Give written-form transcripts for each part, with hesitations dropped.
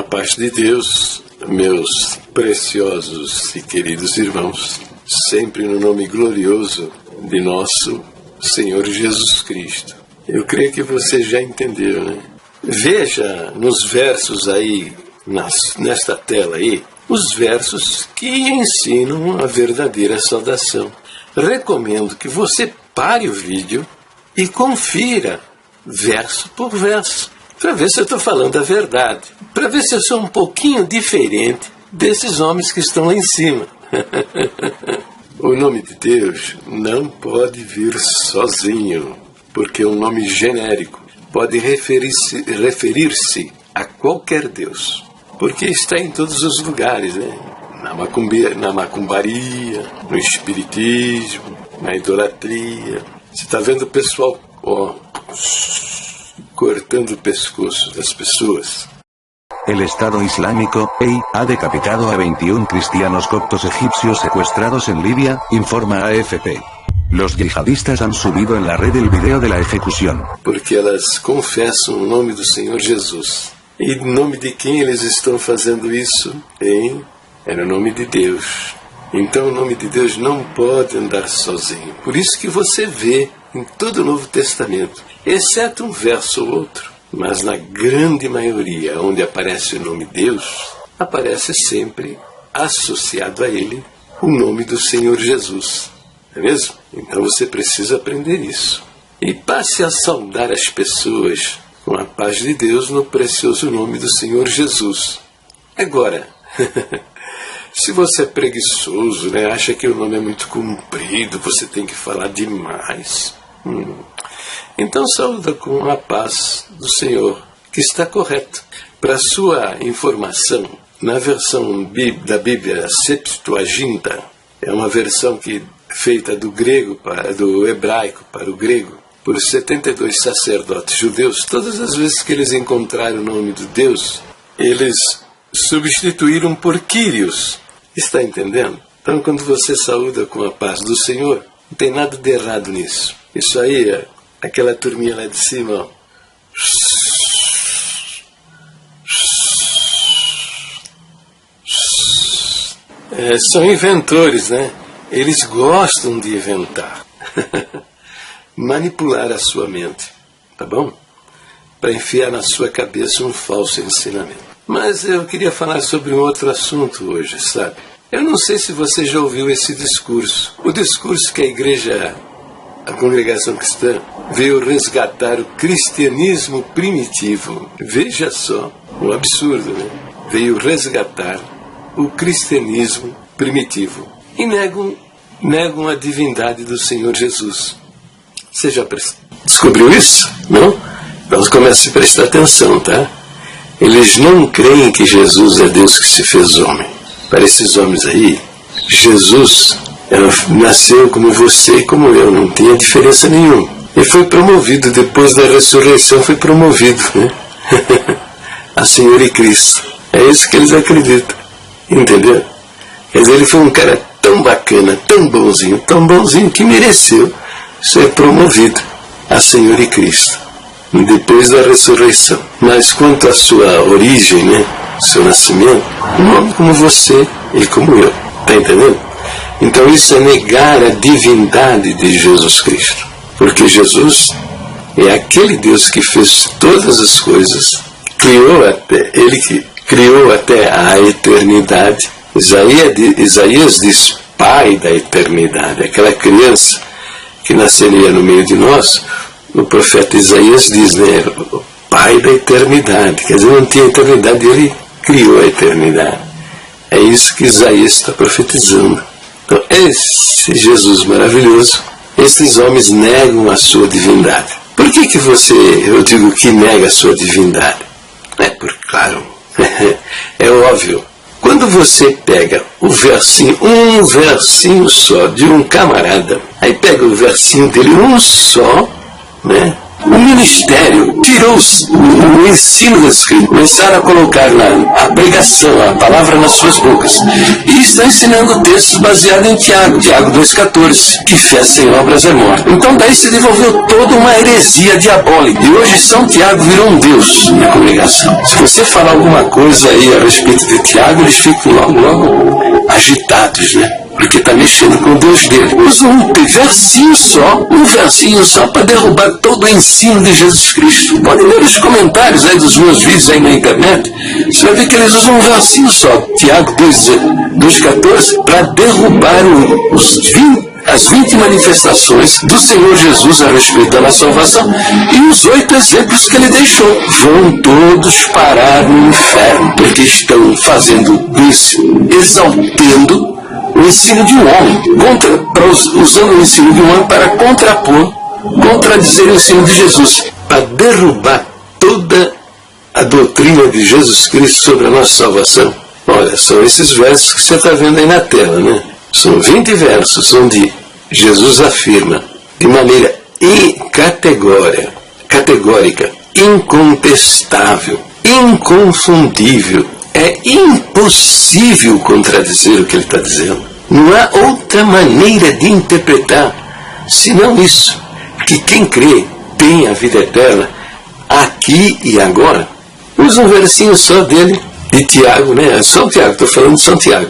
paz de Deus, meus preciosos e queridos irmãos, sempre no nome glorioso de nosso Senhor Jesus Cristo. Eu creio que você já entendeu, né? Veja nos versos aí, nesta tela aí, os versos que ensinam a verdadeira saudação. Recomendo que você pare o vídeo e confira verso por verso, para ver se eu estou falando a verdade, para ver se eu sou um pouquinho diferente desses homens que estão lá em cima. O nome de Deus não pode vir sozinho, porque é um nome genérico. Pode referir-se a qualquer Deus, porque está em todos os lugares, né? Na macumbaria, no espiritismo, na idolatria. Você está vendo o pessoal cortando o pescoço das pessoas. El Estado Islámico, EI, ha decapitado a 21 cristianos coptos egipcios secuestrados en Libia, informa AFP. Los yihadistas han subido en la red el video de la ejecución. Porque elas confessam o nome do Senhor Jesus. E em nome de quem eles estão fazendo isso? Hein? É no nome de Deus. Então o nome de Deus não pode andar sozinho. Por isso que você vê em todo o Novo Testamento, exceto um verso ou outro, mas na grande maioria onde aparece o nome Deus, aparece sempre associado a ele o nome do Senhor Jesus. Não é mesmo? Então você precisa aprender isso. E passe a saudar as pessoas com a paz de Deus no precioso nome do Senhor Jesus. Agora, se você é preguiçoso, né, acha que o nome é muito comprido, você tem que falar demais, então saúda com a paz do Senhor, que está correto. Para sua informação, na versão da Bíblia Septuaginta, é uma versão feita do hebraico para o grego, por 72 sacerdotes judeus. Todas as vezes que eles encontraram o nome de Deus, eles substituíram por Kyrios. Está entendendo? Então, quando você saúda com a paz do Senhor, não tem nada de errado nisso. Isso aí é aquela turminha lá de cima, ó. São inventores, né? Eles gostam de inventar. Manipular a sua mente, tá bom? Para enfiar na sua cabeça um falso ensinamento. Mas eu queria falar sobre um outro assunto hoje, sabe? Eu não sei se você já ouviu esse discurso. O discurso que a congregação cristã veio resgatar o cristianismo primitivo. Veja só, um absurdo, né? Veio resgatar o cristianismo primitivo. E negam a divindade do Senhor Jesus. Você já descobriu isso? Não? Então comece a prestar atenção, tá? Eles não creem que Jesus é Deus que se fez homem. Para esses homens aí, Jesus nasceu como você e como eu, não tinha diferença nenhuma. Ele foi promovido, depois da ressurreição foi promovido, né? A Senhor e Cristo. É isso que eles acreditam. Entendeu? Quer dizer, ele foi um cara tão bacana, tão bonzinho, que mereceu ser promovido a Senhor e Cristo, depois da ressurreição. Mas quanto à sua origem, né, seu nascimento, um homem como você e como eu, está entendendo? Então isso é negar a divindade de Jesus Cristo, porque Jesus é aquele Deus que fez todas as coisas, ele que criou até a eternidade. Isaías diz Pai da eternidade, aquela criança que nasceria no meio de nós. O profeta Isaías diz, né, o Pai da eternidade, quer dizer, não tinha eternidade, ele criou a eternidade. É isso que Isaías está profetizando. Então, esse Jesus maravilhoso, esses homens negam a sua divindade. Por que eu digo que nega a sua divindade? Claro, é óbvio. Quando você pega um versinho só de um camarada, aí pega o versinho dele, um só, né? o ministério, tirou o ensino das Escrituras, começaram a colocar a pregação, a palavra nas suas bocas, e está ensinando textos baseados em Tiago 2,14, que fé sem obras é morta. Então daí se desenvolveu toda uma heresia diabólica, e hoje São Tiago virou um Deus na congregação. Se você falar alguma coisa aí a respeito de Tiago, eles ficam logo agitados, né? Porque está mexendo com o Deus dele. Usa um versinho só para derrubar todo o ensino de Jesus Cristo. Pode ler os comentários aí dos meus vídeos aí na internet. Você vai ver que eles usam um versinho só, Tiago 2,14, para derrubar as 20 manifestações do Senhor Jesus a respeito da nossa salvação e os 8 exemplos que ele deixou. Vão todos parar no inferno, porque estão fazendo isso, exaltando o ensino de um homem, usando o ensino de um homem para contradizer o ensino de Jesus, para derrubar toda a doutrina de Jesus Cristo sobre a nossa salvação. Olha, são esses versos que você está vendo aí na tela, né? São 20 versos onde Jesus afirma de maneira categórica, incontestável, inconfundível. É impossível contradizer o que ele está dizendo. Não há outra maneira de interpretar senão isso, que quem crê tem a vida eterna aqui e agora. Usa um versinho só dele, de Tiago, né? É só o Tiago, estou falando de São Tiago.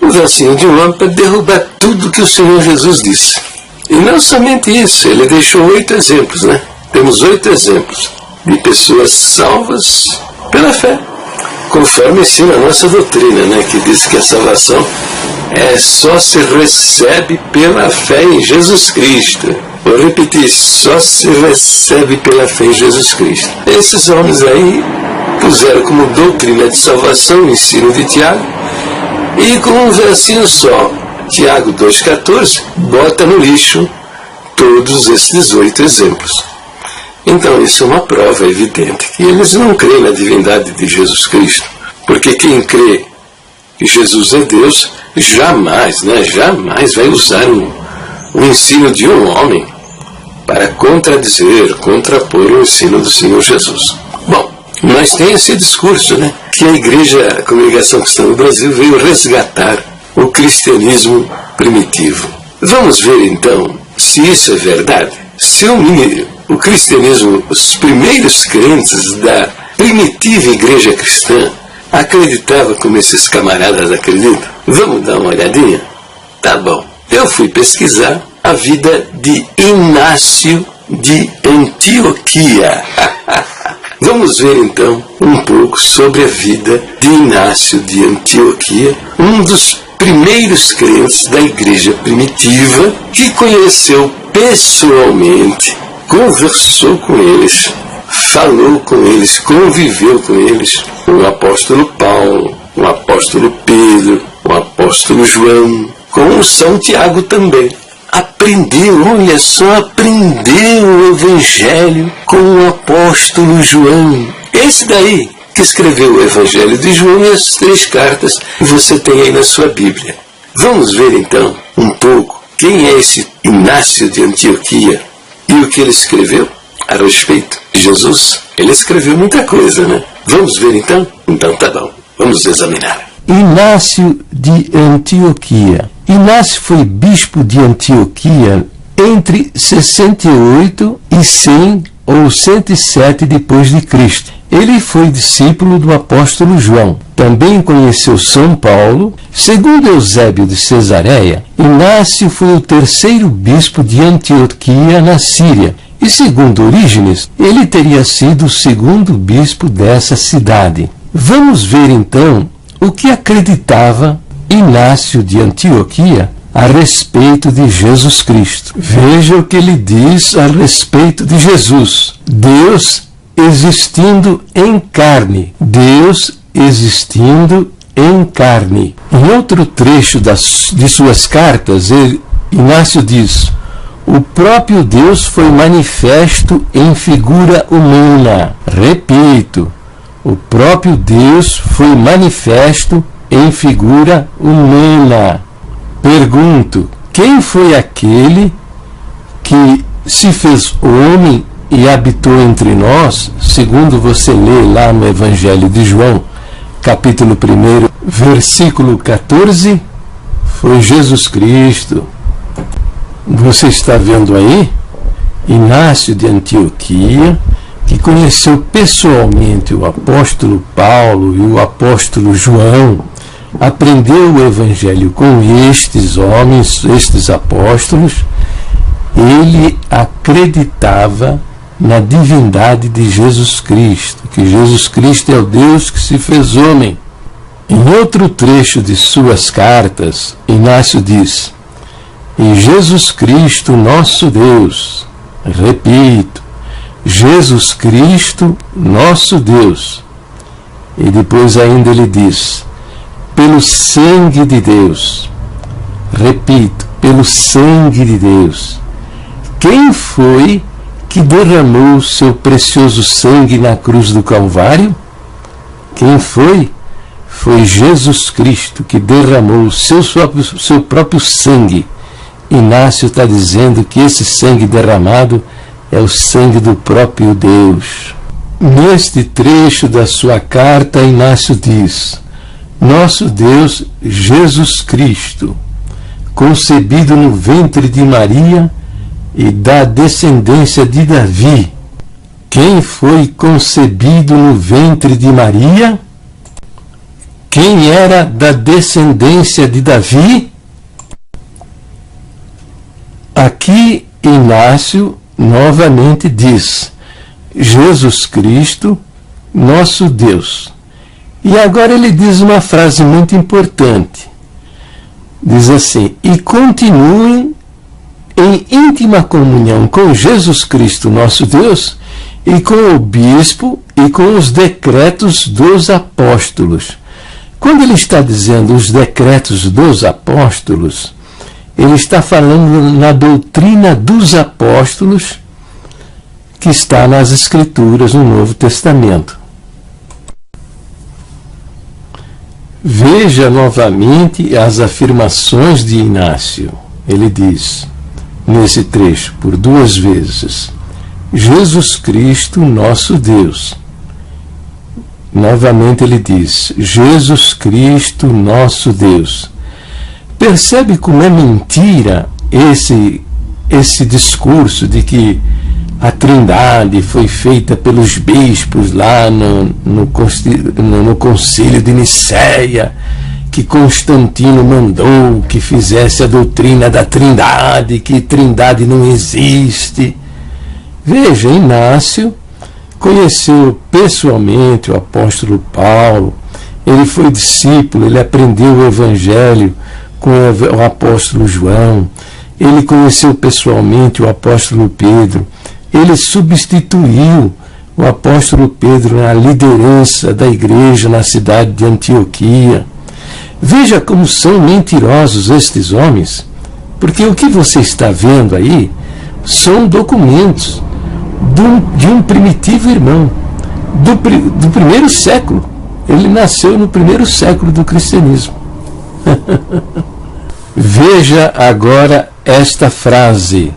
Um versinho de um homem para derrubar tudo que o Senhor Jesus disse. E não somente isso, ele deixou 8 exemplos, né? Temos 8 exemplos de pessoas salvas pela fé, conforme ensina a nossa doutrina, né? Que diz que a salvação só se recebe pela fé em Jesus Cristo. Vou repetir, só se recebe pela fé em Jesus Cristo. Esses homens aí puseram como doutrina de salvação o ensino de Tiago, e com um versinho só, Tiago 2,14, bota no lixo todos esses 8 exemplos. Então isso é uma prova evidente que eles não creem na divindade de Jesus Cristo, porque quem crê que Jesus é Deus jamais vai usar o ensino de um homem para contrapor o ensino do Senhor Jesus. Bom, mas tem esse discurso, né, que a Congregação Cristã do Brasil veio resgatar o cristianismo primitivo. Vamos ver então se isso é verdade. Se o cristianismo, os primeiros crentes da primitiva igreja cristã acreditavam como esses camaradas acreditam. Vamos dar uma olhadinha? Tá bom. Eu fui pesquisar a vida de Inácio de Antioquia. Vamos ver então um pouco sobre a vida de Inácio de Antioquia, um dos primeiros crentes da igreja primitiva, que conheceu pessoalmente, conversou com eles, falou com eles, conviveu com eles, o apóstolo Paulo, o apóstolo Pedro, o apóstolo João, com o São Tiago também. Aprendeu o Evangelho com o apóstolo João. Esse daí que escreveu o Evangelho de João e as 3 cartas que você tem aí na sua Bíblia. Vamos ver então um pouco quem é esse Inácio de Antioquia e o que ele escreveu a respeito de Jesus. Ele escreveu muita coisa, né? Vamos ver então? Então tá bom, vamos examinar. Inácio de Antioquia. Inácio foi bispo de Antioquia entre 68 e 100 ou 107 depois de Cristo. Ele foi discípulo do apóstolo João. Também conheceu São Paulo. Segundo Eusébio de Cesareia, Inácio foi o 3º bispo de Antioquia na Síria. E segundo Orígenes, ele teria sido o 2º bispo dessa cidade. Vamos ver então o que acreditava Inácio de Antioquia a respeito de Jesus Cristo. Veja o que ele diz a respeito de Jesus. Deus existindo em carne. Deus existindo em carne. Em outro trecho de suas cartas, Inácio diz: o próprio Deus foi manifesto em figura humana. Repito, o próprio Deus foi manifesto em figura humana. Pergunto, quem foi aquele que se fez homem e habitou entre nós, segundo você lê lá no Evangelho de João, capítulo 1, versículo 14, foi Jesus Cristo. Você está vendo aí? Inácio de Antioquia, que conheceu pessoalmente o apóstolo Paulo e o apóstolo João, aprendeu o Evangelho com estes homens, estes apóstolos. Ele acreditava na divindade de Jesus Cristo, que Jesus Cristo é o Deus que se fez homem. Em outro trecho de suas cartas, Inácio diz: "E Jesus Cristo, nosso Deus", repito, Jesus Cristo, nosso Deus. E depois ainda ele diz: "Pelo sangue de Deus", repito, pelo sangue de Deus. Quem foi que derramou seu precioso sangue na cruz do Calvário? Quem foi? Foi Jesus Cristo que derramou seu próprio sangue. Inácio está dizendo que esse sangue derramado é o sangue do próprio Deus. Neste trecho da sua carta, Inácio diz: "Nosso Deus, Jesus Cristo, concebido no ventre de Maria e da descendência de Davi." Quem foi concebido no ventre de Maria? Quem era da descendência de Davi? Aqui Inácio novamente diz: Jesus Cristo, nosso Deus. E agora ele diz uma frase muito importante. Diz assim: "E continuem em íntima comunhão com Jesus Cristo, nosso Deus, e com o bispo e com os decretos dos apóstolos." Quando ele está dizendo os decretos dos apóstolos, ele está falando na doutrina dos apóstolos que está nas Escrituras, no Novo Testamento. Veja novamente as afirmações de Inácio. Ele diz, nesse trecho, por 2 vezes: Jesus Cristo, nosso Deus. Novamente ele diz: Jesus Cristo, nosso Deus. Percebe como é mentira esse discurso de que a Trindade foi feita pelos bispos lá no concílio de Nicéia, que Constantino mandou que fizesse a doutrina da Trindade, que Trindade não existe. Veja, Inácio conheceu pessoalmente o apóstolo Paulo, ele foi discípulo, ele aprendeu o Evangelho com o apóstolo João, ele conheceu pessoalmente o apóstolo Pedro, ele substituiu o apóstolo Pedro na liderança da igreja na cidade de Antioquia. Veja como são mentirosos estes homens, porque o que você está vendo aí são documentos de um primitivo irmão, do primeiro século. Ele nasceu no primeiro século do cristianismo. Veja agora esta frase: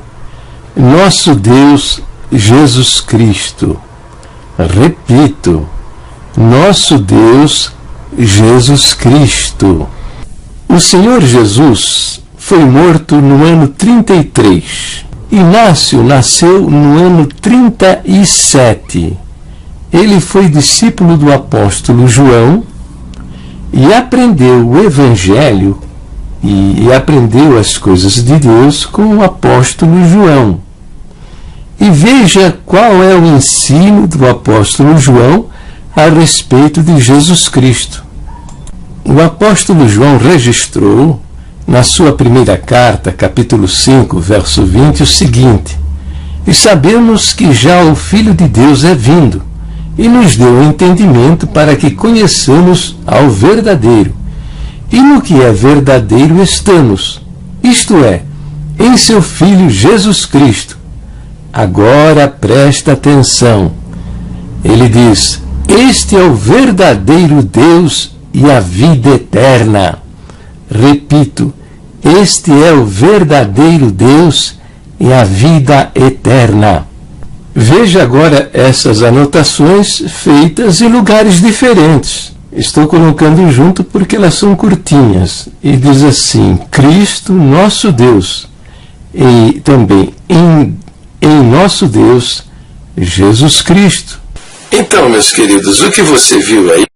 nosso Deus Jesus Cristo. Repito, nosso Deus Jesus Cristo. O Senhor Jesus foi morto no ano 33. Inácio nasceu no ano 37. Ele foi discípulo do apóstolo João e aprendeu o Evangelho e aprendeu as coisas de Deus com o apóstolo João. E veja qual é o ensino do apóstolo João a respeito de Jesus Cristo. O apóstolo João registrou na sua primeira carta, capítulo 5, verso 20, o seguinte: "E sabemos que já o Filho de Deus é vindo, e nos deu entendimento para que conheçamos ao verdadeiro. E no que é verdadeiro estamos, isto é, em seu Filho Jesus Cristo." Agora presta atenção. Ele diz: "Este é o verdadeiro Deus e a vida eterna." Repito, este é o verdadeiro Deus e a vida eterna. Veja agora essas anotações feitas em lugares diferentes. Estou colocando junto porque elas são curtinhas. E diz assim: Cristo, nosso Deus. E também em nosso Deus, Jesus Cristo. Então, meus queridos, o que você viu aí